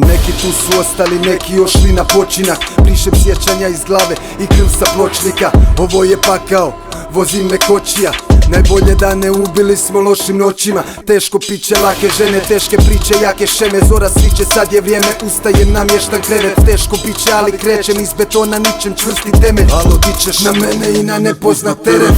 Neki tu su ostali, neki ošli na počinak. Brišem sjećanja iz glave i krv sa pločnika. Ovo je pakao, vozim me kočija. Najbolje dane ubili smo lošim noćima. Teško piće, lake žene, teške priče, jake šeme. Zora sviće, sad je vrijeme, ustajem, namještam krevet. Teško biće, ali krećem iz betona, ničem čvrsti temelj. Alo, ti ćeš na mene i na nepoznat teren.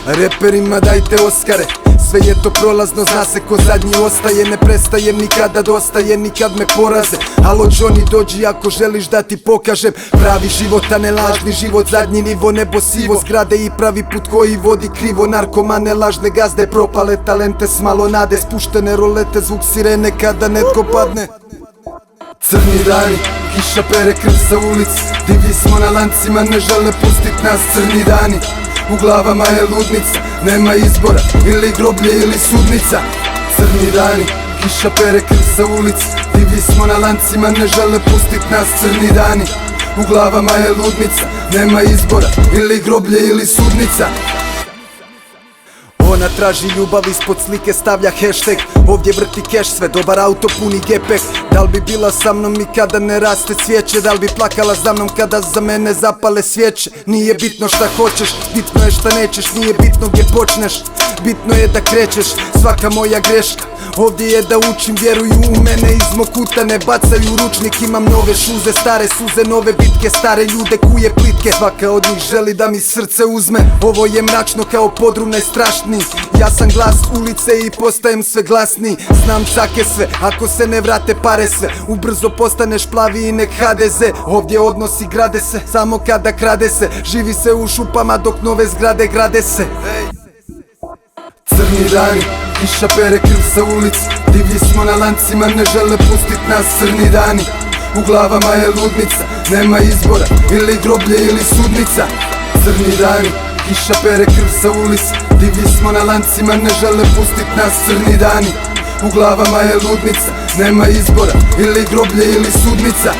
Reperima dajte Oskare. Sve je to prolazno, zna se ko zadnji ostaje. Ne prestajem nikada, dostaje, nikad me poraze. Alo Johnny, dođi ako želiš da ti pokažem pravi život, a ne lažni život. Zadnji nivo, nebo sivo, zgrade i pravi put koji vodi krivo. Narkomane, lažne gazde, propale talente s malo nade. Spuštene rolete, zvuk sirene kada netko padne. Crni dani, kiša pere krv sa ulic. Divlji smo na lancima, ne žele pustit nas. Crni dani, u glavama je ludnica. Nema izbora, ili groblje ili sudnica. Crni dani, kiša pere krv sa ulic. Divlji smo na lancima, ne žele pustit nas. Crni dani, u glavama je ludnica. Nema izbora, ili groblje ili sudnica. Ona traži ljubav, ispod slike stavlja hashtag. Ovdje vrti keš, sve dobar auto, puni gepek. Dal bi bila sa mnom i kada ne raste cvijeće? Dal bi plakala za mnom kada za mene zapale svijeće? Nije bitno šta hoćeš, bitno je šta nećeš. Nije bitno gdje počneš, bitno je da krećeš. Svaka moja greška ovdje je da učim, vjeruju u mene. Iz mog kuta ne bacaju ručnik. Imam nove šuze, stare suze, nove bitke. Stare ljude, kuje plitke. Svaka od njih želi da mi srce uzme. Ovo je mračno kao podrum najstrašniji. Ja sam glas ulice i postajem sve glasniji. Znam cake sve, ako se ne vrate pare sve. Ubrzo postaneš plavi i nek HDZ. Ovdje odnosi grade se, samo kada krade se. Živi se u šupama dok nove zgrade grade se. Crni dani, kiša pere krv sa ulic. Divlji smo na lancima, ne žele pustit nas. Crni dani, u glavama je ludnica. Nema izbora, ili groblje ili sudnica. Crni dani, kiša pere krv sa ulic. Divlji smo na lancima, ne žele pustit nas. Crni dani, u glavama je ludnica. Nema izbora, ili groblje ili sudnica.